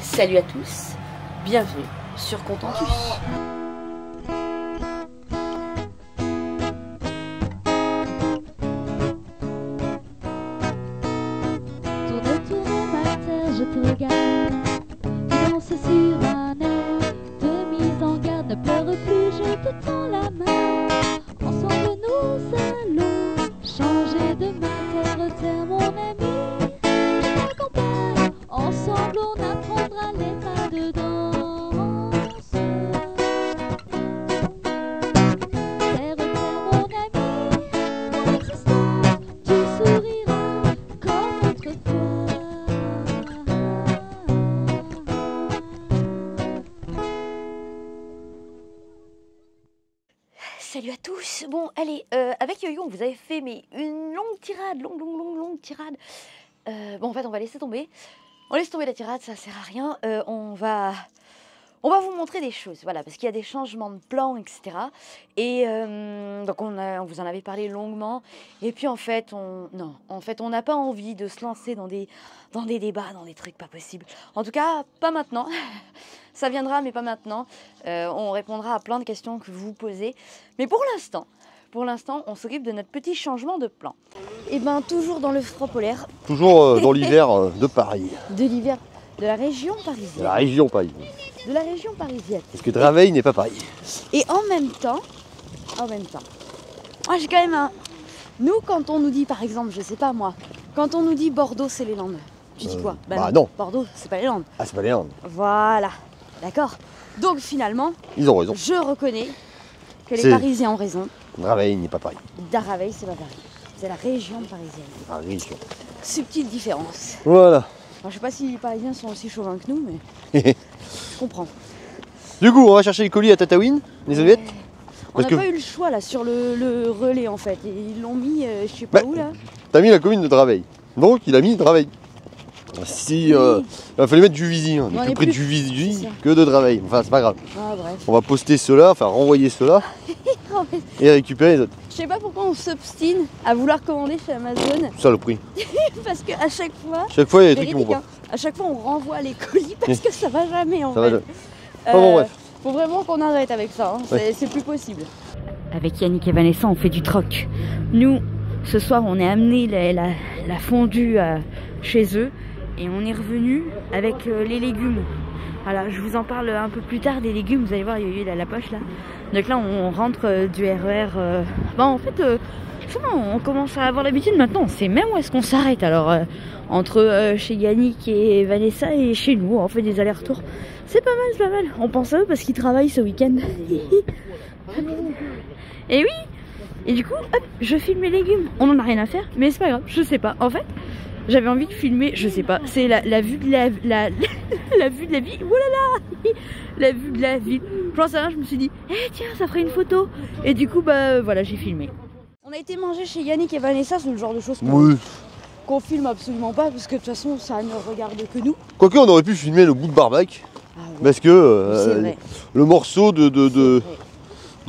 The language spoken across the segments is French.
Salut à tous, bienvenue sur Contentus. Tourne ma terre, je te regarde. Tu danses sur un air de mise en garde. Ne pleure plus, je te tends la main. Ensemble nous allons changer de terre, terre mon ami. Je t'accompagne, ensemble on apprendra les pas de danse. Terre, terre mon ami, mon existence, tu souriras comme autrefois. Salut à tous. Bon, allez, avec Yo-Yo, on vous avait fait une longue tirade, longue tirade. Bon, en fait, on va laisser tomber. On laisse tomber la tirade, ça sert à rien. On va vous montrer des choses, voilà, parce qu'il y a des changements de plan, etc. Et donc, on vous en avait parlé longuement. Et puis, en fait, on n'a pas envie de se lancer dans des débats, dans des trucs pas possibles. En tout cas, pas maintenant. Ça viendra, mais pas maintenant. On répondra à plein de questions que vous vous posez. Mais pour l'instant, on s'occupe de notre petit changement de plan. Et bien, toujours dans le froid polaire. Toujours dans l'hiver de Paris. De l'hiver, de la région parisienne. De la région parisienne. De la région parisienne. Parce que Draveil n'est pas Paris. Et en même temps, moi j'ai quand même un... Nous, quand on nous dit, par exemple, je sais pas moi, quand on nous dit Bordeaux, c'est les Landes, tu dis quoi? Bah non. Bordeaux, c'est pas les Landes. Ah, c'est pas les Landes. Voilà, d'accord. Donc finalement, Ils ont raison. je reconnais que les C'est- Parisiens ont raison. Draveil n'est pas Paris. Draveil, c'est pas Paris. C'est la région parisienne. Ah, région. Subtile différence. Voilà. Alors, je sais pas si les Parisiens sont aussi chauvins que nous, mais je comprends. Du coup, on va chercher les colis à Tataouine, les Oliettes. On Parce n'a que pas eu le choix là sur le relais en fait. Ils l'ont mis, je sais pas Bah, où là. t'as mis la commune de Draveil. Donc, il a mis Draveil. Si, il fallait mettre Juvisy. On On est est plus près de plus- Juvisy c'est ça. que de Draveil. Enfin, c'est pas grave. Ah bref. On va poster ceux-là, enfin renvoyer ceux-là et récupérer les autres. Je sais pas pourquoi on s'obstine à vouloir commander chez Amazon C'est ça le prix. parce qu'à chaque fois, Chaque fois, il y a des trucs qui vont véridique, pas. hein, à chaque fois on renvoie les colis parce que ça va jamais en Ça va fait. jamais. Bon, bref. Faut vraiment qu'on arrête avec ça, hein. Ouais. C'est plus possible. Avec Yannick et Vanessa, on fait du troc. Nous, ce soir, on est amené la fondue chez eux et on est revenu avec les légumes. Voilà, je vous en parle un peu plus tard des légumes. Vous allez voir, il y a la poche là. Donc là, on rentre du RER. En fait, ça va, on commence à avoir l'habitude maintenant. On sait même où est-ce qu'on s'arrête. Alors, entre chez Yannick et Vanessa et chez nous, on fait des allers-retours. C'est pas mal, c'est pas mal. On pense à eux parce qu'ils travaillent ce week-end. Et oui. Et du coup, hop, je filme les légumes. On en a rien à faire, mais c'est pas grave. Je sais pas. En fait, j'avais envie de filmer. Je sais pas. C'est la vue de la vue de la ville. Voilà, la vue de la ville. J'en sais rien. Je me suis dit, tiens, ça ferait une photo. Et du coup, bah voilà, j'ai filmé. On a été manger chez Yannick et Vanessa. C'est le genre de choses qu'on filme absolument pas parce que de toute façon, ça ne regarde que nous. Quoique, on aurait pu filmer le bout de Barbac. Ah ouais, Parce que c'est vrai. le morceau de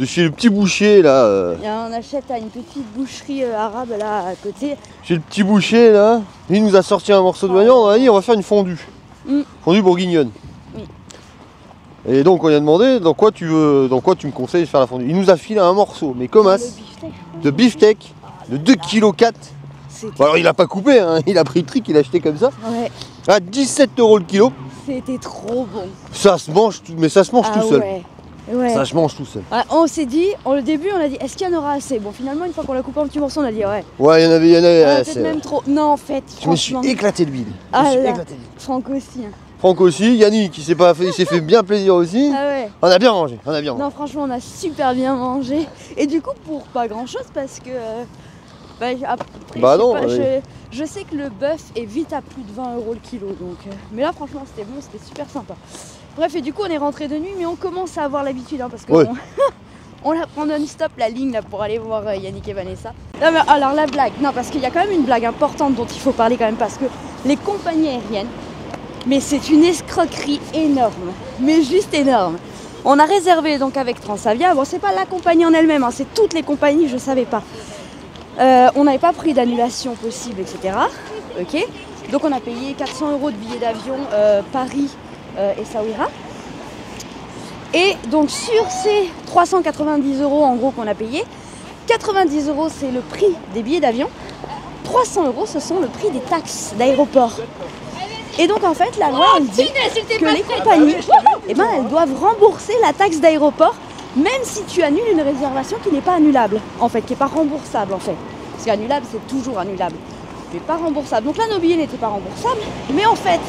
chez le petit boucher là, Et on achète à une petite boucherie arabe là à côté. chez le petit boucher là, il nous a sorti un morceau de viande, on a dit on va faire une fondue. Mm. Fondue bourguignonne. Oui. Et donc on lui a demandé dans quoi tu me conseilles de faire la fondue. Il nous a filé un morceau, mais comme as, Le beefsteak. de beefsteak de 2,4 kg. C'était Bon, alors il a pas coupé, hein, il a pris le truc, il a acheté comme ça. ouais, À 17 € le kilo. c'était trop bon. Ça se mange, mais ça se mange tout seul. Ouais. Ouais. Ça se mange tout seul. Ouais, on s'est dit, au début, on a dit, est-ce qu'il y en aura assez? Bon, finalement, une fois qu'on l'a coupé en petits morceaux, on a dit, ouais. Ouais, il y en avait, Peut-être même trop. Non, en fait, Je me suis franchement, éclaté de bide. Je Ah me suis là. éclaté de bide. Franck aussi. Hein. Franck aussi, Yannick il s'est fait bien plaisir aussi. Ah ouais. On a bien mangé, on a bien mangé. Non, franchement, on a super bien mangé. Et du coup, pour pas grand-chose, parce que... après, Bah je sais non, pas, ouais. je sais que le bœuf est vite à plus de 20 € le kilo. Donc, mais là, franchement, c'était bon, c'était super sympa. Bref, et du coup, on est rentré de nuit, mais on commence à avoir l'habitude, hein, parce que Ouais. on la prend non-stop la ligne là pour aller voir Yannick et Vanessa. Non, mais alors la blague, non, parce qu'il y a quand même une blague importante dont il faut parler quand même, parce que les compagnies aériennes, mais c'est une escroquerie énorme, mais juste énorme. On a réservé donc avec Transavia, bon c'est pas la compagnie en elle-même, hein, c'est toutes les compagnies, je savais pas. On n'avait pas pris d'annulation possible, etc. Ok. Donc on a payé 400 € de billets d'avion Paris et ça ira. Et donc sur ces 390 € en gros qu'on a payé, 90 € c'est le prix des billets d'avion, 300 € ce sont le prix des taxes d'aéroport. Et donc en fait la loi elle dit que les compagnies elles doivent rembourser la taxe d'aéroport même si tu annules une réservation qui n'est pas annulable en fait, qui n'est pas remboursable en fait. Parce qu'annulable c'est toujours annulable, mais pas remboursable. Donc là nos billets n'étaient pas remboursables, mais en fait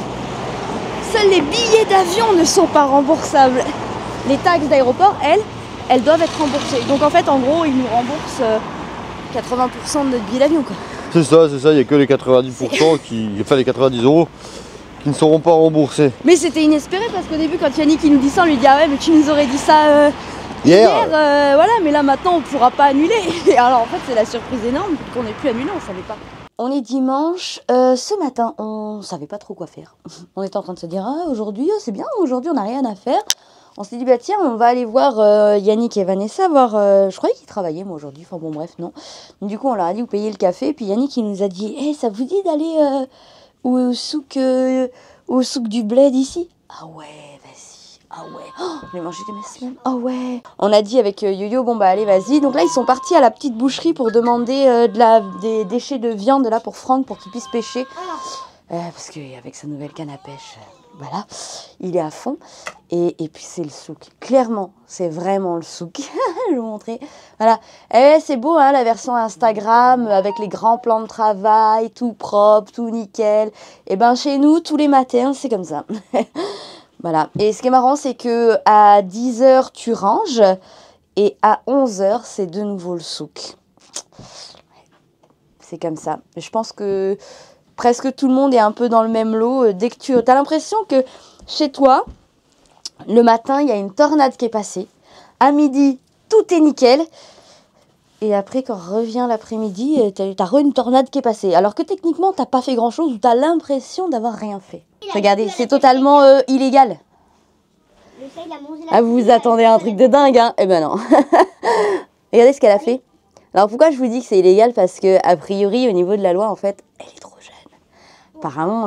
seuls les billets d'avion ne sont pas remboursables. Les taxes d'aéroport, elles doivent être remboursées. Donc en fait, en gros, ils nous remboursent 80% de notre billet d'avion, quoi. C'est ça, il n'y a que les 90% enfin les 90 € qui ne seront pas remboursés. Mais c'était inespéré parce qu'au début, quand Yannick il nous dit ça, on lui dit ah ouais, mais tu nous aurais dit ça hier, voilà, mais là maintenant on ne pourra pas annuler. Et alors en fait, c'est la surprise énorme qu'on n'ait pu annuler, on ne savait pas. On est dimanche, ce matin, on savait pas trop quoi faire. On était en train de se dire ah aujourd'hui, c'est bien, aujourd'hui on n'a rien à faire. On s'est dit, bah tiens, on va aller voir Yannick et Vanessa, voir... je croyais qu'ils travaillaient, moi, aujourd'hui. Enfin bon, bref, non. Donc, du coup, on leur a dit, vous payez le café. Puis Yannick, il nous a dit, hey, ça vous dit d'aller au souk du bled ici? Ah ouais, vas-y. Ah ouais. Oh, je vais manger des messes. Ah ouais. On a dit avec Yo-Yo, bon bah allez, vas-y. Donc là, ils sont partis à la petite boucherie pour demander des déchets de viande, là, pour Franck, pour qu'il puisse pêcher. Parce qu'avec sa nouvelle canne à pêche... Voilà, il est à fond. Et puis c'est le souk. Clairement, c'est vraiment le souk. Je vais vous montrer. Voilà. C'est beau, hein, la version Instagram avec les grands plans de travail, tout propre, tout nickel. Et ben chez nous, tous les matins, c'est comme ça. Voilà. Et ce qui est marrant, c'est que à 10 h, tu ranges. Et à 11 h, c'est de nouveau le souk. C'est comme ça. Je pense que... presque tout le monde est un peu dans le même lot. Dès que tu as l'impression que chez toi, le matin, il y a une tornade qui est passée. À midi, tout est nickel. Et après, quand revient l'après-midi, tu as une tornade qui est passée. Alors que techniquement, tu n'as pas fait grand-chose ou tu as l'impression d'avoir rien fait. Regardez, c'est totalement illégal. Ah, vous vous attendez à un truc de dingue, hein? Eh ben non. Regardez ce qu'elle a fait. Alors pourquoi je vous dis que c'est illégal? Parce que a priori, au niveau de la loi, en fait, elle est trop jeune. Apparemment,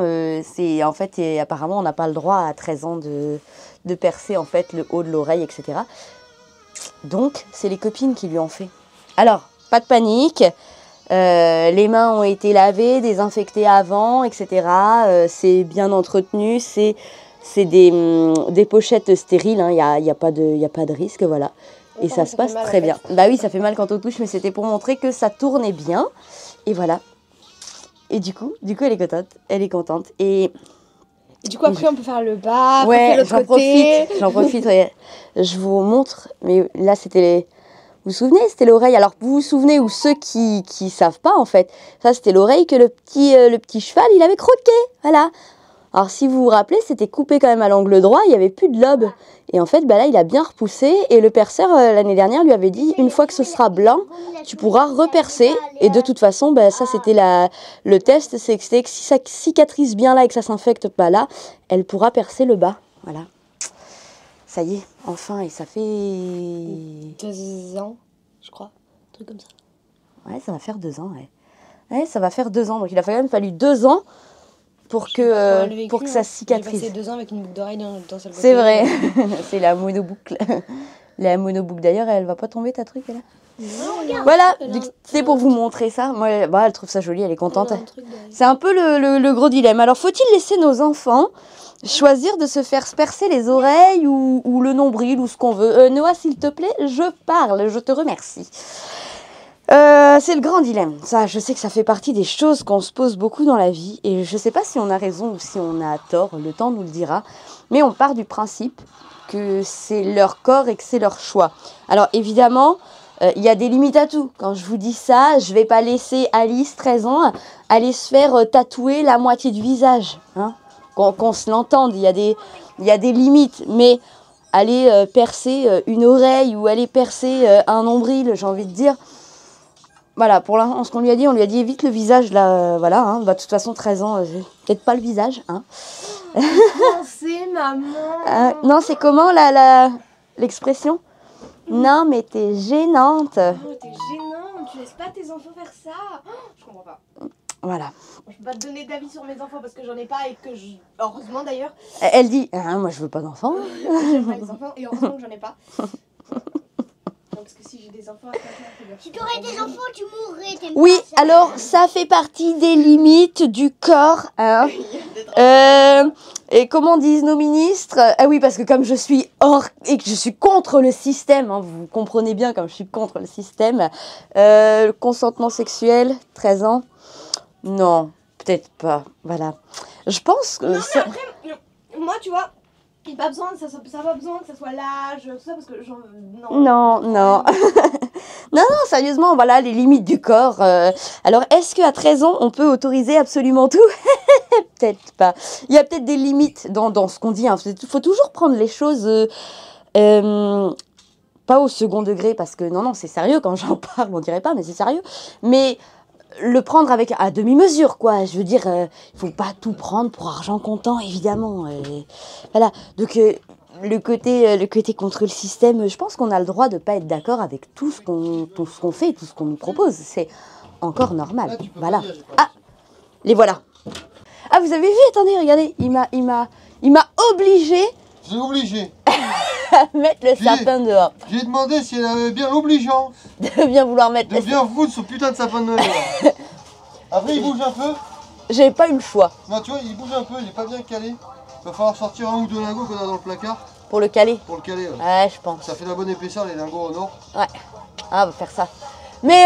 apparemment, on n'a pas le droit à 13 ans de percer en fait le haut de l'oreille, etc. Donc, c'est les copines qui lui ont fait. Alors, pas de panique. Les mains ont été lavées, désinfectées avant, etc. C'est bien entretenu. C'est des pochettes stériles. Il n'y a pas de risque, voilà. Et ça se passe très bien. Bah oui, ça fait mal quand on touche, mais c'était pour montrer que ça tournait bien. Et voilà. Et du coup, elle est contente. Elle est contente. Et du coup, après, on peut faire le bas. Ouais, j'en profite. Ouais. Je vous montre. Mais là, c'était les... Vous vous souvenez, c'était l'oreille. Alors, vous vous souvenez, ou ceux qui savent pas, en fait. Ça, c'était l'oreille que le petit cheval, il avait croqué. Voilà. Alors, si vous vous rappelez, c'était coupé quand même à l'angle droit. Il n'y avait plus de lobe. Et en fait, là, il a bien repoussé. Et le perceur, l'année dernière, lui avait dit, une fois que ce sera blanc, tu pourras repercer. Et de toute façon, ça, c'était le test. C'est que si ça cicatrise bien là et que ça s'infecte pas là, elle pourra percer le bas. Voilà. Ça y est, enfin. Et ça fait... 2 ans, je crois. Un truc comme ça. Ouais, ça va faire 2 ans, ouais. Ouais, ça va faire 2 ans. Donc, il a quand même fallu 2 ans pour que ça cicatrise. J'ai passé 2 ans avec une boucle d'oreille dans ce côté. C'est vrai. C'est la monoboucle. La monoboucle, d'ailleurs, elle va pas tomber, ta truc, là? Non, voilà, c'est pour vous montrer ça. Moi, elle trouve ça joli, elle est contente. C'est un peu le gros dilemme. Alors, faut-il laisser nos enfants choisir de se faire percer les oreilles ou le nombril ou ce qu'on veut? Noah, s'il te plaît, je parle, je te remercie. C'est le grand dilemme. Ça, je sais que ça fait partie des choses qu'on se pose beaucoup dans la vie. Et je ne sais pas si on a raison ou si on a tort. Le temps nous le dira. Mais on part du principe que c'est leur corps et que c'est leur choix. Alors, évidemment, il y a des limites à tout. Quand je vous dis ça, je ne vais pas laisser Alice, 13 ans, aller se faire tatouer la moitié du visage. Hein, qu'on se l'entende. Il y a des limites. Mais aller percer une oreille ou aller percer un nombril, j'ai envie de dire... Voilà, pour l'instant, ce qu'on lui a dit, évite le visage, là, voilà, hein, de toute façon, 13 ans, peut-être pas le visage, hein. C'est maman. Non, c'est comment, l'expression? Non, mais t'es gênante. Oh, t'es gênante, tu laisses pas tes enfants faire ça. Oh, je comprends pas. Voilà. Je peux pas te donner d'avis sur mes enfants parce que j'en ai pas et que je... Heureusement d'ailleurs. Elle dit ah, moi je veux pas d'enfants. J'aime pas les enfants et heureusement que j'en ai pas. Non, parce que si j'ai des enfants, Si tu aurais des enfants, tu mourrais. t'aimes Oui, pas ça. alors ça fait partie des limites du corps. Hein. Et comment disent nos ministres? Ah oui, parce que comme je suis hors et que je suis contre le système, hein, vous comprenez bien comme je suis contre le système, le consentement sexuel, 13 ans, non, peut-être pas. Voilà. Je pense que... Non, mais après, moi, tu vois, il n'y a pas besoin, ça pas besoin que ça soit l'âge, tout ça, parce que genre, non. Non, non. Non, non, sérieusement, voilà les limites du corps. Alors, est-ce qu'à 13 ans, on peut autoriser absolument tout? Peut-être pas. Il y a peut-être des limites dans ce qu'on dit. Il faut toujours prendre les choses pas au second degré, parce que non, c'est sérieux. Quand j'en parle, on dirait pas, mais c'est sérieux. Mais le prendre à demi-mesure, quoi. Je veux dire, il faut pas tout prendre pour argent comptant, évidemment. Voilà. Donc... Le côté contre le système, je pense qu'on a le droit de ne pas être d'accord avec tout ce qu'on fait, tout ce qu'on nous propose. C'est encore normal. Voilà. Ah, les voilà. Ah, vous avez vu? Attendez, regardez. Il m'a obligé J'ai obligé. à mettre le sapin dehors. J'ai demandé si elle avait bien l'obligeance De bien vouloir mettre de bien foutre ce putain de sapin de Noël. Après, il bouge un peu. J'ai pas eu le choix Non, tu vois, il bouge un peu, il est pas bien calé. Il va falloir sortir un ou deux lingots qu'on a dans le placard pour le caler. pour le caler. Ouais. Ouais, je pense. Ça fait de la bonne épaisseur les lingots au nord. Ouais. Ah, on va faire ça. Mais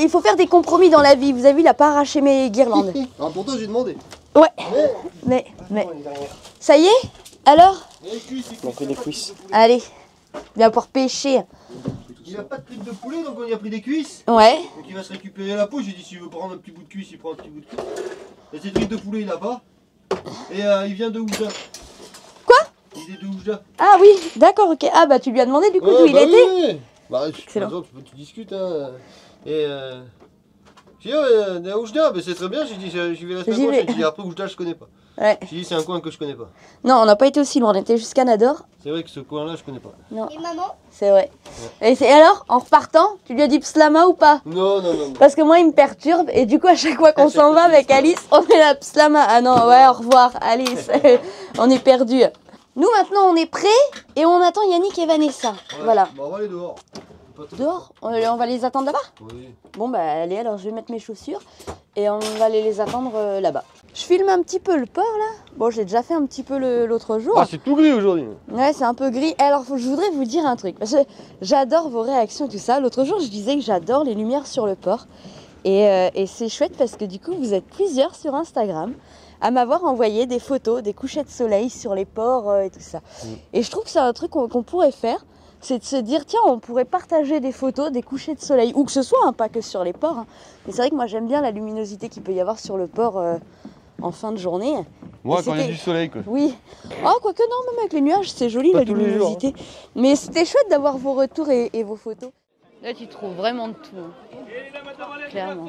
il faut faire des compromis dans la vie. Vous avez vu, il a pas arraché mes guirlandes. Alors pourtant j'ai demandé. Ouais. Mais. Ça y est? Alors? On a pris des cuisses. Allez. Viens pour pêcher. Il a pas de tripes de poulet donc on y a pris des cuisses. Ouais. Donc il va se récupérer la peau. J'ai dit s'il veut prendre un petit bout de cuisse, il prend un petit bout de cuisse. Et ces tripes de poulet il a pas. Et il vient de Oujda. Quoi? Il est de Oujda. Ah oui, d'accord, ok. Ah bah tu lui as demandé du coup d'où il était? Oui. Bah Excellent. par exemple, tu discutes hein. Et j'ai dit on est à Oujda, mais c'est très bien, j'ai dit j'y vais la semaine J'y vais. prochaine. J'ai dit après Oujda je connais pas. Ouais. J'ai dit c'est un coin que je connais pas. Non, on n'a pas été aussi loin, on était jusqu'à Nador. C'est vrai que ce coin là je connais pas. Non, Et maman, c'est vrai. Et alors, en repartant, tu lui as dit pslama ou pas? Non. Parce que moi il me perturbe et du coup à chaque fois qu'on s'en va avec Alice, on est là pslama. Ah non, ouais, au revoir Alice. On est perdu. Nous maintenant on est prêts et on attend Yannick et Vanessa. Ouais. Voilà. Bah, on va aller dehors. Dehors? On va les attendre là-bas? Oui. Bon bah allez, alors je vais mettre mes chaussures et on va aller les attendre là-bas. Je filme un petit peu le port là. Bon, j'ai déjà fait un petit peu l'autre jour. Ah c'est tout gris aujourd'hui. Ouais, c'est un peu gris. Alors je voudrais vous dire un truc, parce que j'adore vos réactions et tout ça. L'autre jour je disais que j'adore les lumières sur le port. Et c'est chouette parce que du coup vous êtes plusieurs sur Instagram à m'avoir envoyé des photos, des couchers de soleil sur les ports et tout ça. Et je trouve que c'est un truc qu'on pourrait faire. C'est de se dire, tiens, on pourrait partager des photos, des couchers de soleil, où que ce soit, hein, pas que sur les ports. Hein. Mais c'est vrai que moi, j'aime bien la luminosité qu'il peut y avoir sur le port en fin de journée. Moi Et quand il y a c'était- du soleil quoi. Oui. Oh, quoique non, même avec les nuages, c'est joli Pas la tous les jours, luminosité. Mais c'était chouette d'avoir vos retours et vos photos. Là, tu trouves vraiment de tout. Hein. Clairement.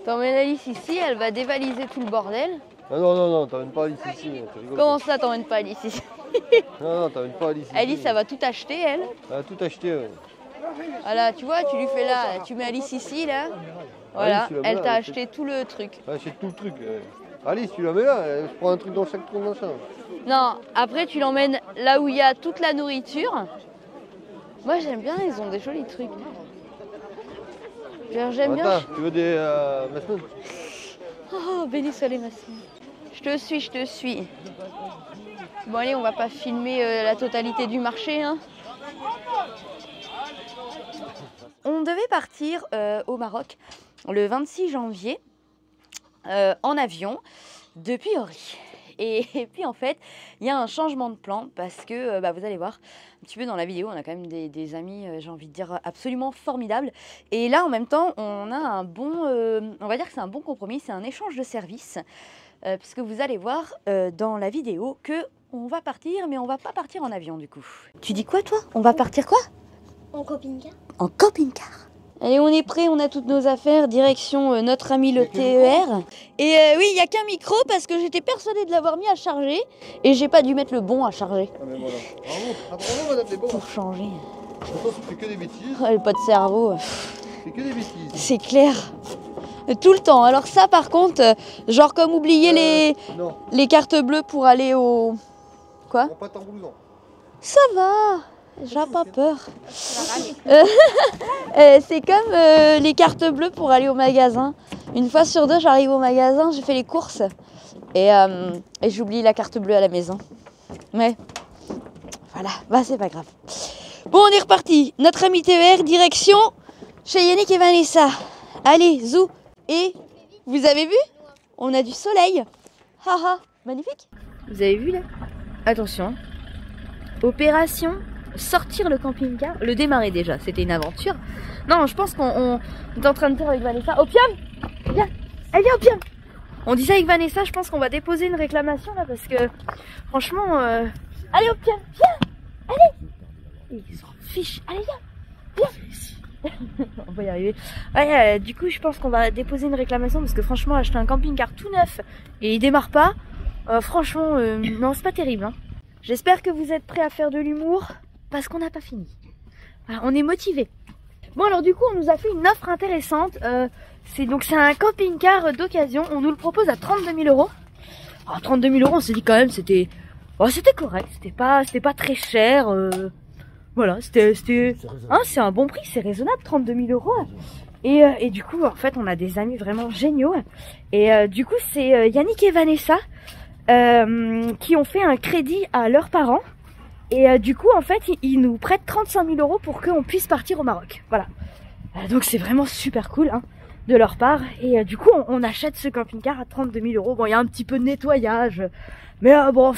T'emmènes Alice ici, elle va dévaliser tout le bordel. Ah non, t'emmènes pas Alice ici, tu rigoles. Comment ça, t'emmènes pas Alice ici? Non, t'emmènes pas Alice ici. Alice, elle va tout acheter, elle. Elle a tout acheté, ouais. Voilà, tu vois, tu lui fais là, tu mets Alice ici, là. Voilà, Alice, tu la mets elle là, t'a elle acheté tout le truc. Elle achète tout le truc. Alice, tu la mets là, elle se prend un truc dans chaque trou de machin. Non, après tu l'emmènes là où il y a toute la nourriture. Moi j'aime bien, ils ont des jolis trucs. Genre, j'aime bien. Attends, tu veux des Massman? Oh, béni soit les massines. Je te suis. Bon allez, on va pas filmer la totalité du marché. Hein. On devait partir au Maroc le 26 janvier en avion depuis Ori. Et puis en fait, il y a un changement de plan parce que vous allez voir un petit peu dans la vidéo, on a quand même des amis, j'ai envie de dire, absolument formidables. Et là, en même temps, on a un bon, on va dire que c'est un bon compromis, c'est un échange de services. Puisque vous allez voir dans la vidéo que on va partir, mais on va pas partir en avion du coup. Tu dis quoi toi? On va partir quoi? en camping-car. En camping-car. Allez, on est prêt, on a toutes nos affaires, direction notre ami le TER. Et oui, il n'y a qu'un micro parce que j'étais persuadée de l'avoir mis à charger et j'ai pas dû mettre le bon à charger. Ah mais voilà. Bravo madame des bons. Pour changer. Pourtant tu fais que des bêtises. Oh, pas de cerveau. Tu fais que des bêtises. C'est clair. Tout le temps. Alors ça par contre, genre comme oublier Non, les cartes bleues pour aller au... Quoi? prends pas ton blouson. Ça va. J'ai pas peur. C'est comme les cartes bleues pour aller au magasin. Une fois sur deux, j'arrive au magasin, j'ai fait les courses et j'oublie la carte bleue à la maison. Mais voilà, bah c'est pas grave. Bon, on est reparti. Notre ami TER, direction chez Yannick et Vanessa. Allez, zou. Et vous avez vu? On a du soleil. Haha, magnifique. Vous avez vu là? Attention. Opération sortir le camping-car, le démarrer déjà, c'était une aventure. Non, je pense qu'on est en train de dire avec Vanessa, Opium, viens, elle vient Opium. On dit ça avec Vanessa, je pense qu'on va déposer une réclamation là parce que franchement, allez Opium, viens, allez. Ils s'en fichent, allez viens. On va y arriver. Ouais, du coup, je pense qu'on va déposer une réclamation parce que franchement, acheter un camping-car tout neuf et il démarre pas, franchement, non, c'est pas terrible. Hein. J'espère que vous êtes prêts à faire de l'humour. Parce qu'on n'a pas fini. Voilà, on est motivé. Bon alors du coup on nous a fait une offre intéressante. C'est un camping-car d'occasion. On nous le propose à 32 000 euros. Alors 32 000 euros, on s'est dit quand même c'était correct. C'était pas très cher. Voilà, c'est un bon prix, c'est raisonnable 32 000 euros. Et du coup en fait on a des amis vraiment géniaux. Et du coup c'est Yannick et Vanessa qui ont fait un crédit à leurs parents. Et du coup, en fait, ils nous prêtent 35 000 euros pour qu'on puisse partir au Maroc. Voilà. Donc c'est vraiment super cool hein, de leur part. Et du coup, on achète ce camping-car à 32 000 euros. Bon, il y a un petit peu de nettoyage. Mais bon,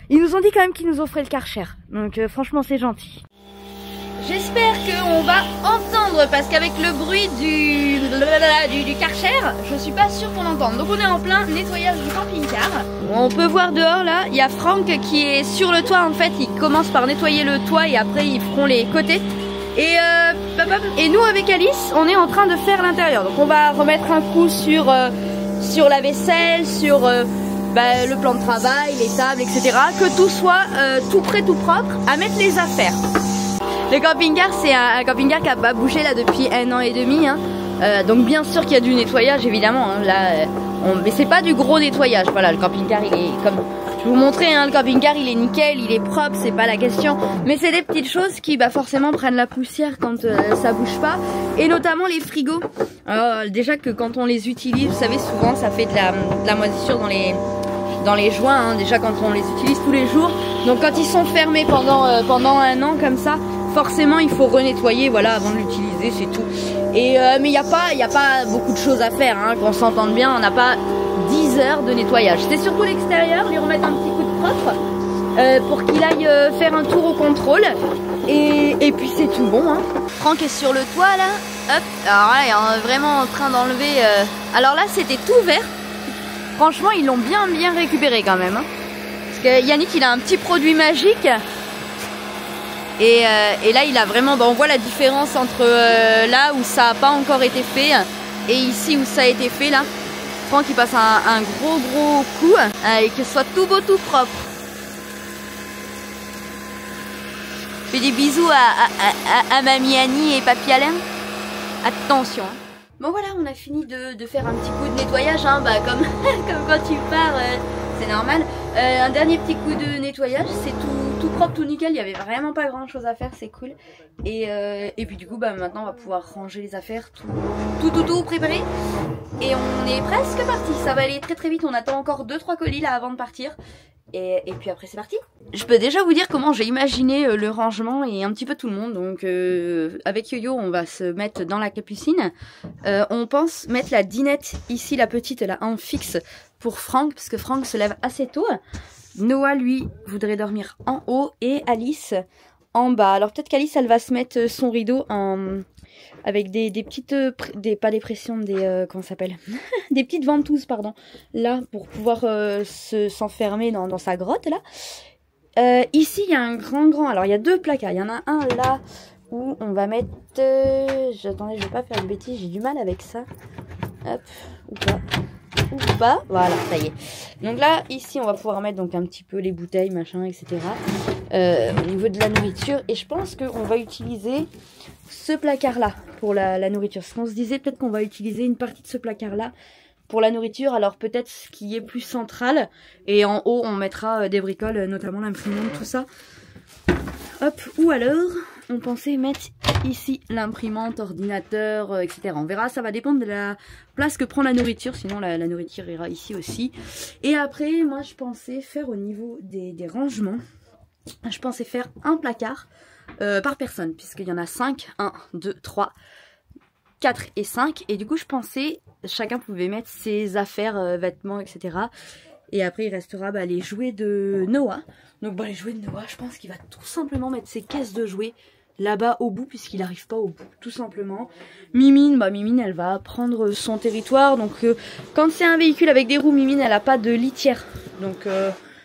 ils nous ont dit quand même qu'ils nous offraient le car cher. Donc franchement, c'est gentil. J'espère qu'on va entendre parce qu'avec le bruit du Karcher, je suis pas sûre qu'on entende. Donc on est en plein nettoyage du camping-car. On peut voir dehors là, il y a Franck qui est sur le toit en fait. Il commence par nettoyer le toit et après ils feront les côtés. Et nous avec Alice, on est en train de faire l'intérieur. Donc on va remettre un coup sur la vaisselle, sur le plan de travail, les tables, etc. Que tout soit tout prêt, tout propre, à mettre les affaires. Le camping-car, c'est un camping-car qui n'a pas bougé là depuis 1 an et demi. Hein. Donc bien sûr qu'il y a du nettoyage évidemment. Hein. Là, mais c'est pas du gros nettoyage. Voilà, le camping-car il est comme... Je vais vous montrer, hein, le camping-car il est nickel, il est propre, c'est pas la question. Mais c'est des petites choses qui forcément prennent la poussière quand ça bouge pas. Et notamment les frigos. Alors, déjà que quand on les utilise, vous savez souvent ça fait de la moisissure dans les joints. Hein, déjà quand on les utilise tous les jours. Donc quand ils sont fermés pendant 1 an comme ça, forcément il faut renettoyer voilà, avant de l'utiliser, c'est tout. Et, mais il n'y a pas beaucoup de choses à faire, hein, qu'on s'entende bien, on n'a pas 10 heures de nettoyage. C'est surtout l'extérieur, lui remettre un petit coup de propre pour qu'il aille faire un tour au contrôle. Et puis c'est tout bon. Hein. Franck est sur le toit là, hop, alors là il est vraiment en train d'enlever... Alors là c'était tout vert, franchement ils l'ont bien récupéré quand même. Hein. Parce que Yannick il a un petit produit magique. Et là il a vraiment, on voit la différence entre là où ça n'a pas encore été fait et ici où ça a été fait là. Franck il passe un gros coup et que ce soit tout beau, tout propre. Fais des bisous à mamie Annie et papy Alain. Attention. Bon voilà, on a fini de faire un petit coup de nettoyage, hein, comme quand tu pars, c'est normal. Un dernier petit coup de nettoyage, c'est tout propre, tout nickel, il n'y avait vraiment pas grand chose à faire, c'est cool. Et puis du coup, maintenant on va pouvoir ranger les affaires, tout préparé. Et on est presque parti, ça va aller très vite, on attend encore 2-3 colis là avant de partir. Et puis après c'est parti. Je peux déjà vous dire comment j'ai imaginé le rangement et un petit peu tout le monde. Donc avec Yo-Yo on va se mettre dans la capucine. On pense mettre la dinette ici, la petite là en fixe pour Franck, parce que Franck se lève assez tôt. Noah lui voudrait dormir en haut et Alice en bas. Alors peut-être qu'Alice elle va se mettre son rideau avec des petites, pas des pressions, comment ça s'appelle des petites ventouses, pardon, là, pour pouvoir s'enfermer dans sa grotte, là. Ici, il y a un grand, alors il y a 2 placards, il y en a un là, où on va mettre... Attendez, je vais pas faire de bêtises, j'ai du mal avec ça. Hop, ou pas. Voilà, ça y est. Donc là, ici, on va pouvoir mettre donc un petit peu les bouteilles, machin, etc. Au niveau de la nourriture. Et je pense qu'on va utiliser ce placard-là pour la nourriture. Parce qu'on se disait peut-être qu'on va utiliser une partie de ce placard-là pour la nourriture. Alors peut-être ce qui est plus central. Et en haut, on mettra des bricoles, notamment l'imprimante, tout ça. Hop, ou alors, on pensait mettre ici l'imprimante, ordinateur, etc. On verra, ça va dépendre de la place que prend la nourriture. Sinon, la nourriture ira ici aussi. Et après, moi, je pensais faire au niveau des rangements. Je pensais faire un placard par personne, puisqu'il y en a 5. 1, 2, 3, 4 et 5. Et du coup, je pensais, chacun pouvait mettre ses affaires, vêtements, etc. Et après, il restera les jouets de Noah. Donc, les jouets de Noah, je pense qu'il va tout simplement mettre ses caisses de jouets là-bas au bout, puisqu'il n'arrive pas au bout, tout simplement. Mimine, Mimine, elle va prendre son territoire. Donc, quand c'est un véhicule avec des roues, Mimine, elle n'a pas de litière. Donc,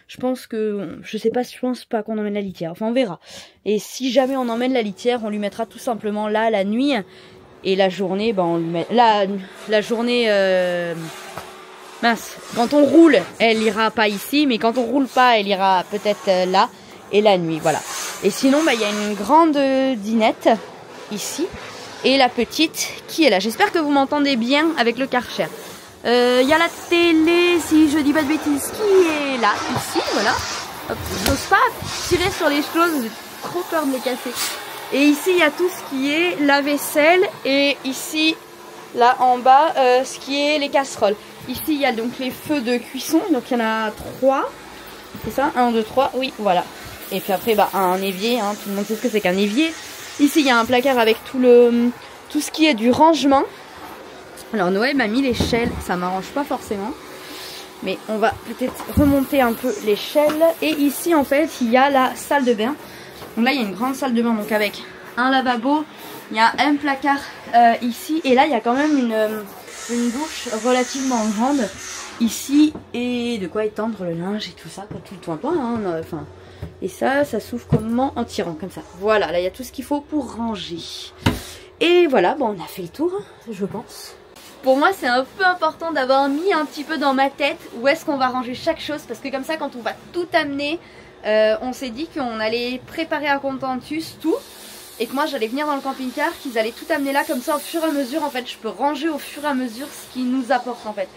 je pense que... je pense pas qu'on emmène la litière. Enfin, on verra. Et si jamais on emmène la litière, on lui mettra tout simplement là, la nuit. Et la journée, on lui met... La journée... Mince, quand on roule, elle ira pas ici, mais quand on roule pas, elle ira peut-être là, et la nuit, voilà. Et sinon, il y a une grande dinette, ici, et la petite qui est là. J'espère que vous m'entendez bien avec le Karcher. Il y a la télé, si je dis pas de bêtises, qui est là, ici, voilà. J'ose pas tirer sur les choses, j'ai trop peur de les casser. Et ici, il y a tout ce qui est la vaisselle, et ici, là en bas, ce qui est les casseroles. Ici, il y a donc les feux de cuisson. Donc, il y en a 3. C'est ça? 1, 2, 3. Oui, voilà. Et puis après, un évier. Hein. Tout le monde sait ce que c'est qu'un évier. Ici, il y a un placard avec tout ce qui est du rangement. Alors, Noël m'a mis l'échelle. Ça m'arrange pas forcément. Mais on va peut-être remonter un peu l'échelle. Et ici, en fait, il y a la salle de bain. Donc là, il y a une grande salle de bain. Donc, avec un lavabo. Il y a un placard ici. Et là, il y a quand même une douche relativement grande ici, et de quoi étendre le linge et tout ça, pas tout le temps, hein, enfin, et ça s'ouvre comment? En tirant comme ça. Voilà, là il y a tout ce qu'il faut pour ranger. Et voilà, on a fait le tour, je pense. Pour moi, c'est un peu important d'avoir mis un petit peu dans ma tête où est-ce qu'on va ranger chaque chose, parce que comme ça, quand on va tout amener, on s'est dit qu'on allait préparer à Contentus tout. Et que moi j'allais venir dans le camping-car, qu'ils allaient tout amener là, comme ça au fur et à mesure en fait je peux ranger au fur et à mesure ce qu'ils nous apportent en fait.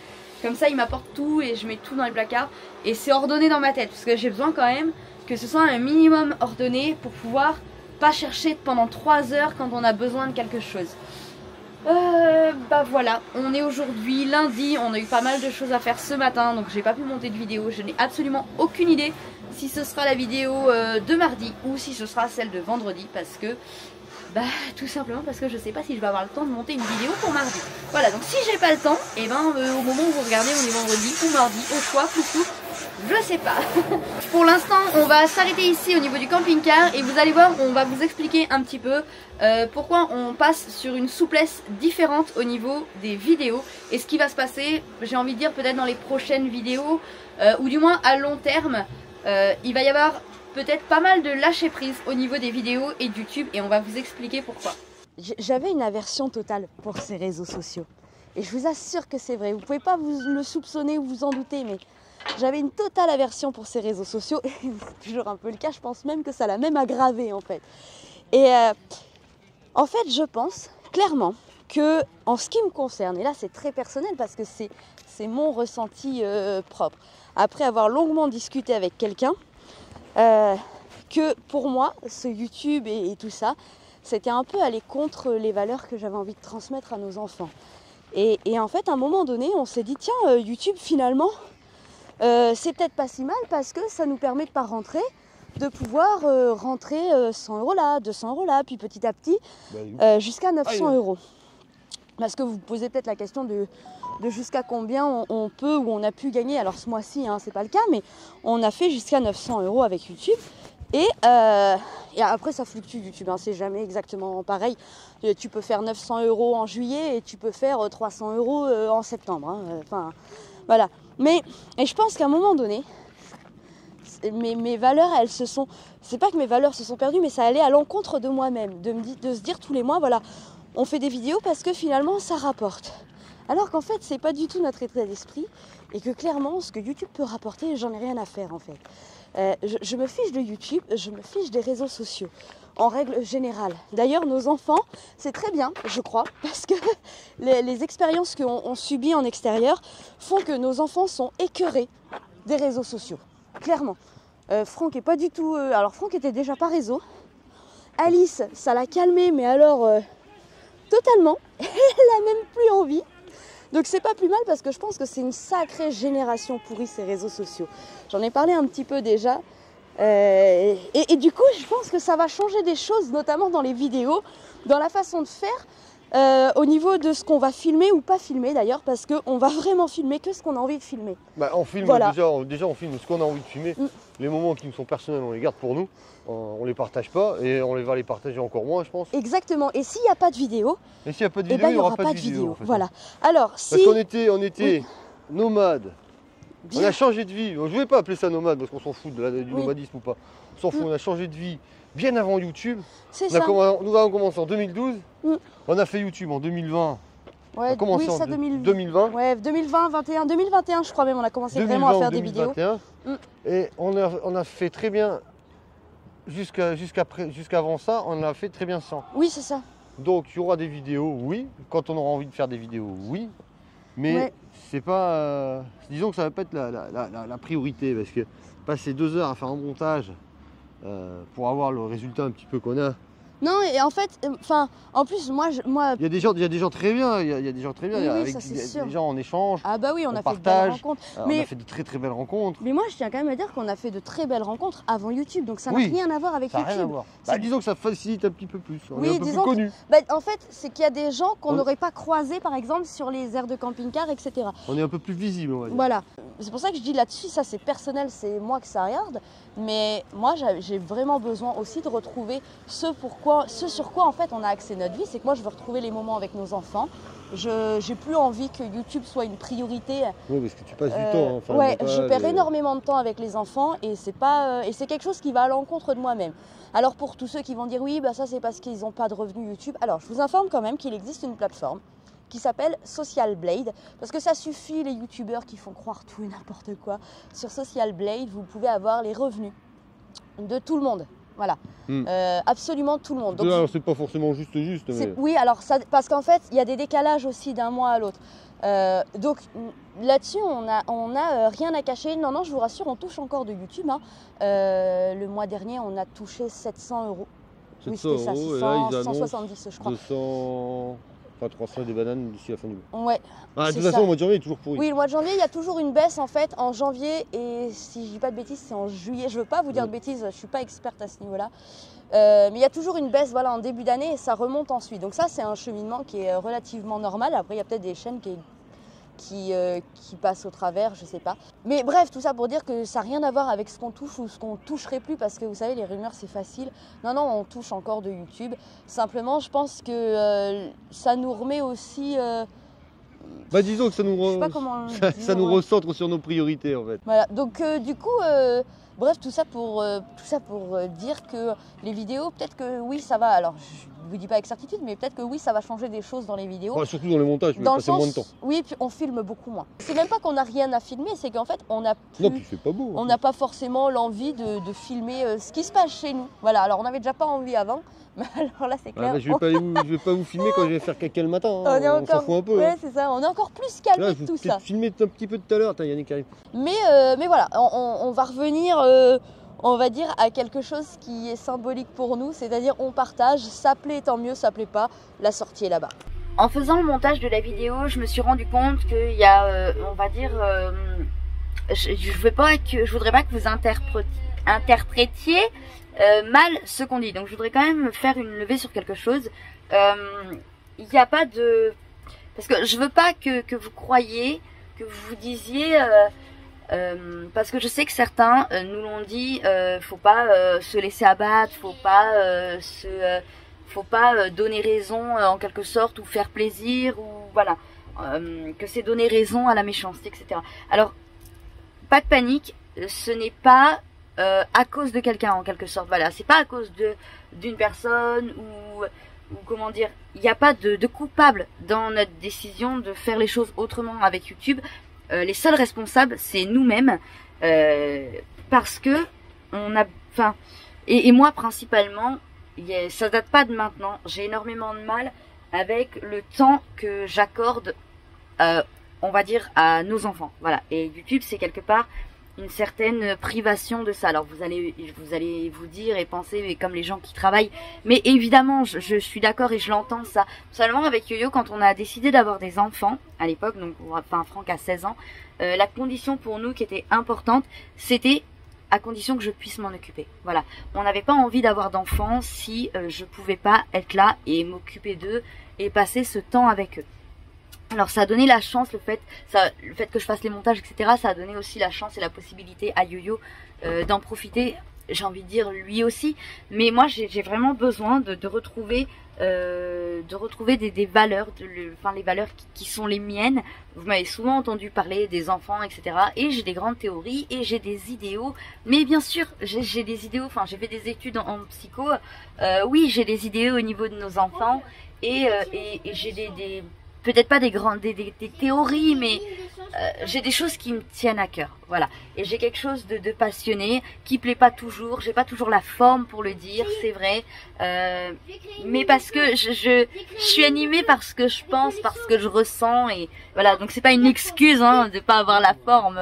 Comme ça ils m'apportent tout et je mets tout dans les placards et c'est ordonné dans ma tête parce que j'ai besoin quand même que ce soit un minimum ordonné pour pouvoir pas chercher pendant 3 heures quand on a besoin de quelque chose. Voilà, on est aujourd'hui lundi, on a eu pas mal de choses à faire ce matin donc j'ai pas pu monter de vidéo, je n'ai absolument aucune idée si ce sera la vidéo de mardi ou si ce sera celle de vendredi parce que tout simplement parce que je sais pas si je vais avoir le temps de monter une vidéo pour mardi. Voilà, donc si j'ai pas le temps, et au moment où vous regardez on est vendredi ou mardi, au choix, flou, je sais pas. Pour l'instant on va s'arrêter ici au niveau du camping-car et vous allez voir, on va vous expliquer un petit peu pourquoi on passe sur une souplesse différente au niveau des vidéos et ce qui va se passer, j'ai envie de dire peut-être dans les prochaines vidéos ou du moins à long terme. Il va y avoir peut-être pas mal de lâcher prise au niveau des vidéos et de YouTube et on va vous expliquer pourquoi. J'avais une aversion totale pour ces réseaux sociaux et je vous assure que c'est vrai, vous pouvez pas vous le soupçonner ou vous en douter mais j'avais une totale aversion pour ces réseaux sociaux et c'est toujours un peu le cas, je pense même que ça l'a même aggravé en fait. Et en fait je pense clairement que en ce qui me concerne, et là c'est très personnel parce que c'est mon ressenti propre, après avoir longuement discuté avec quelqu'un, que pour moi, ce YouTube et tout ça, c'était un peu aller contre les valeurs que j'avais envie de transmettre à nos enfants. Et en fait, à un moment donné, on s'est dit, tiens, YouTube finalement, c'est peut-être pas si mal parce que ça nous permet de pas rentrer, de pouvoir rentrer 100 € là, 200 € là, puis petit à petit, jusqu'à 900 €. Parce que vous vous posez peut-être la question de jusqu'à combien on peut ou on a pu gagner. Alors ce mois-ci, hein, c'est pas le cas, mais on a fait jusqu'à 900 € avec YouTube. Et après ça fluctue YouTube, hein, c'est jamais exactement pareil. Tu peux faire 900 € en juillet et tu peux faire 300 € en septembre. Hein. Enfin, voilà. Mais et je pense qu'à un moment donné, mes valeurs, elles se sont... C'est pas que mes valeurs se sont perdues, mais ça allait à l'encontre de moi-même. De se dire tous les mois, voilà, on fait des vidéos parce que finalement, ça rapporte. Alors qu'en fait, c'est pas du tout notre état d'esprit. Et que clairement, ce que YouTube peut rapporter, j'en ai rien à faire en fait. Je me fiche de YouTube, je me fiche des réseaux sociaux, en règle générale. D'ailleurs, nos enfants, c'est très bien, je crois, parce que les expériences qu'on subit en extérieur font que nos enfants sont écœurés des réseaux sociaux, clairement. Franck est pas du tout... alors Franck était déjà pas réseau. Alice, ça l'a calmé, mais alors totalement. Elle a même plus envie. Donc c'est pas plus mal parce que je pense que c'est une sacrée génération pourrie ces réseaux sociaux. J'en ai parlé un petit peu déjà. Et du coup, je pense que ça va changer des choses, notamment dans les vidéos, dans la façon de faire, au niveau de ce qu'on va filmer ou pas filmer d'ailleurs, parce qu'on va vraiment filmer que ce qu'on a envie de filmer. Bah, on filme Voilà. déjà on filme ce qu'on a envie de filmer. Les moments qui nous sont personnels, on les garde pour nous. On les partage pas et on va les partager encore moins, je pense. Exactement. Et s'il n'y a pas de vidéo, Et s'il n'y a pas de eh vidéo, ben, il n'y aura pas de vidéo. En fait. Voilà. Alors, Parce si... qu'on était Oui. nomades. On Bien. a changé de vie. Je ne vais pas appeler ça nomade parce qu'on s'en fout du Oui. nomadisme ou pas. On s'en fout, on a changé de vie bien avant YouTube. C'est Nous ça. avons commencé en 2012. Mm. On a fait YouTube en 2020. On Ouais, a commencé oui, ça, en 2000... 2020. Ouais, 2020, 21, 2021, je crois même, on a commencé vraiment à faire des vidéos. 2021. Mm. Et on a fait très bien, jusqu'avant ça, on a fait très bien sans. Oui, c'est ça. Donc il y aura des vidéos, oui. Quand on aura envie de faire des vidéos, oui. Mais Ouais. c'est pas... disons que ça va pas être la priorité. Parce que passer 2 heures à faire un montage pour avoir le résultat un petit peu qu'on a. Non, et en fait, enfin, en plus, moi, Il y a des gens très bien. Il y a des gens très bien. Oui, oui, avec ça, c'est des sûr. gens en échange. ah bah oui, on a fait de belles partage. rencontres. On Mais- a fait de très très belles rencontres. Mais moi, je tiens quand même à dire qu'on a fait de très belles rencontres avant YouTube, donc ça n'a Oui, rien à voir avec Ça n'a rien à YouTube. voir. C'est- Bah, disons que ça facilite un petit peu plus. On Oui, est un peu plus disons que- connus. Bah, en fait, c'est qu'il y a des gens qu'on On- n'aurait pas croisés, par exemple, sur les aires de camping-car, etc. On est un peu plus visible, on va dire. Voilà. C'est pour ça que je dis là-dessus, ça c'est personnel, c'est moi que ça regarde. Mais moi, j'ai vraiment besoin aussi de retrouver ce sur quoi en fait on a axé notre vie. C'est que moi, je veux retrouver les moments avec nos enfants. Je n'ai plus envie que YouTube soit une priorité. Oui, parce que tu passes du temps. Hein, faire le Ouais, montage je perds et- énormément de temps avec les enfants et c'est pas et c'est quelque chose qui va à l'encontre de moi-même. Alors pour tous ceux qui vont dire oui, bah ça c'est parce qu'ils n'ont pas de revenus YouTube. Alors je vous informe quand même qu'il existe une plateforme qui s'appelle Social Blade parce que ça suffit les youtubeurs qui font croire tout et n'importe quoi. Sur Social Blade, vous pouvez avoir les revenus de tout le monde. Voilà, absolument tout le monde. Donc, Alors, c'est pas forcément juste, mais... oui, alors ça, parce qu'en fait, il y a des décalages aussi d'un mois à l'autre. Donc là-dessus, on a rien à cacher. Non, je vous rassure, on touche encore de YouTube. Hein. Le mois dernier, on a touché 700 €. Oui, c'était ça, 700 €, et là, ils annoncent 170, je crois. 200... Enfin, 300 des bananes d'ici la fin du mois. Ouais. Ah, de c'est toute ça. façon, le mois de janvier est toujours pourri. Oui, le mois de janvier, il y a toujours une baisse en fait en janvier et si je dis pas de bêtises, c'est en juillet. Je veux pas vous dire de bêtises, je suis pas experte à ce niveau-là. Mais il y a toujours une baisse voilà, en début d'année et ça remonte ensuite. Donc ça, c'est un cheminement qui est relativement normal. Après, il y a peut-être des chaînes qui passent au travers, je sais pas. Mais bref, tout ça pour dire que ça n'a rien à voir avec ce qu'on touche ou ce qu'on toucherait plus parce que vous savez, les rumeurs, c'est facile. Non, on touche encore de YouTube. Simplement, je pense que ça nous remet aussi... Bah, disons que ça nous, je sais pas comment le ça dire, nous ouais. recentre sur nos priorités, en fait. Voilà, donc du coup, bref, tout ça pour dire que les vidéos, peut-être que oui, ça va. Alors, je vous dis pas avec certitude, mais peut-être que oui, ça va changer des choses dans les vidéos. Enfin, surtout dans le montage, tu vas dans le passer moins de sens, temps. oui, puis on filme beaucoup moins. C'est même pas qu'on n'a rien à filmer, c'est qu'en fait, on a Non, plus, puis c'est pas beau. on n'a pas forcément l'envie de filmer ce qui se passe chez nous. Voilà, alors on n'avait déjà pas envie avant, mais alors là, c'est clair. je vais pas vous filmer quand je vais faire caca le matin. on Hein. est On s'en encore, fout un peu. ouais, Hein. c'est ça. On est encore plus Là, calmé je de vais tout peut-être ça. filmer un petit peu tout à l'heure. Attends, Yannick arrive. Mais voilà, on va revenir, on va dire, à quelque chose qui est symbolique pour nous, c'est-à-dire on partage, ça plaît tant mieux, ça plaît pas, la sortie est là-bas. En faisant le montage de la vidéo, je me suis rendu compte qu'il y a, on va dire, je voudrais pas que vous interprétiez mal ce qu'on dit, donc je voudrais quand même faire une levée sur quelque chose. Il n'y a pas de... Parce que je veux pas que vous croyiez, que vous vous disiez... parce que je sais que certains nous l'ont dit, faut pas se laisser abattre, faut pas donner raison en quelque sorte ou faire plaisir ou voilà, que c'est donner raison à la méchanceté, etc. Alors pas de panique, ce n'est pas à cause de quelqu'un en quelque sorte. Voilà, c'est pas à cause d'une personne ou comment dire, il n'y a pas de coupable dans notre décision de faire les choses autrement avec YouTube. Les seuls responsables, c'est nous-mêmes, parce que on a, enfin, et moi principalement, ça date pas de maintenant. J'ai énormément de mal avec le temps que j'accorde, on va dire, à nos enfants. Voilà. Et YouTube, c'est quelque part une certaine privation de ça. Alors vous allez vous dire et penser, mais comme les gens qui travaillent. Mais évidemment, je suis d'accord et je l'entends ça. Seulement avec Yo-Yo, quand on a décidé d'avoir des enfants à l'époque, donc enfin Franck a 16 ans, la condition pour nous qui était importante, c'était à condition que je puisse m'en occuper. Voilà. On n'avait pas envie d'avoir d'enfants si je pouvais pas être là et m'occuper d'eux et passer ce temps avec eux. Alors ça a donné la chance, le fait que je fasse les montages, etc. Ça a donné aussi la chance et la possibilité à Yo-Yo d'en profiter, j'ai envie de dire lui aussi. Mais moi j'ai vraiment besoin de retrouver des valeurs, les valeurs qui sont les miennes. Vous m'avez souvent entendu parler des enfants, etc. Et j'ai des grandes théories et j'ai des idéaux. Mais bien sûr, j'ai des idéaux, enfin j'ai fait des études en psycho. Oui, j'ai des idéaux au niveau de nos enfants et j'ai des peut-être pas des théories, mais j'ai des choses qui me tiennent à cœur, voilà. Et j'ai quelque chose de passionné, qui plaît pas toujours, j'ai pas toujours la forme pour le dire, c'est vrai, mais parce que je suis animée par ce que je pense, par ce que je ressens, et voilà, donc c'est pas une excuse hein, de pas avoir la forme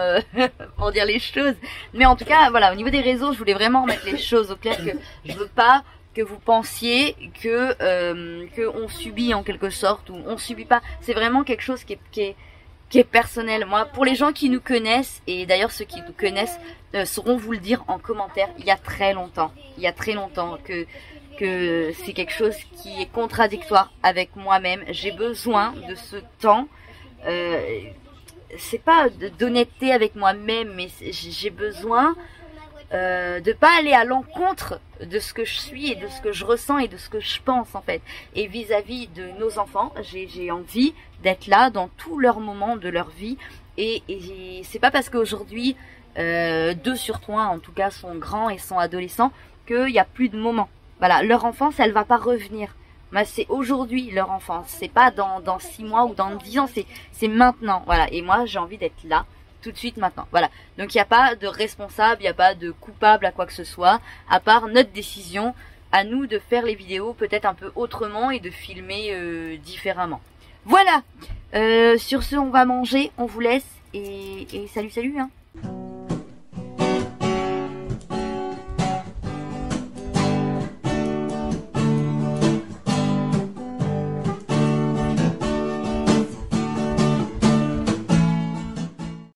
pour dire les choses, mais en tout cas, voilà, au niveau des réseaux, je voulais vraiment remettre les choses au clair, que je veux pas que vous pensiez que on subit en quelque sorte, ou on subit pas. C'est vraiment quelque chose qui est personnel. Moi, pour les gens qui nous connaissent, et d'ailleurs ceux qui nous connaissent sauront vous le dire en commentaire, il y a très longtemps que c'est quelque chose qui est contradictoire avec moi-même. J'ai besoin de ce temps. C'est pas d'honnêteté avec moi-même, mais j'ai besoin de pas aller à l'encontre de ce que je suis et de ce que je ressens et de ce que je pense en fait. Et vis-à-vis de nos enfants, j'ai envie d'être là dans tous leurs moments de leur vie. Et c'est pas parce qu'aujourd'hui 2 sur 3 en tout cas sont grands et sont adolescents qu'il n'y a plus de moments. Voilà, leur enfance elle va pas revenir. C'est aujourd'hui leur enfance, c'est pas dans 6 mois ou dans 10 ans, c'est maintenant. Voilà, et moi j'ai envie d'être là tout de suite maintenant, voilà. Donc il n'y a pas de responsable, il n'y a pas de coupable à quoi que ce soit, à part notre décision, à nous de faire les vidéos peut-être un peu autrement et de filmer différemment. Voilà, sur ce on va manger, on vous laisse et salut hein.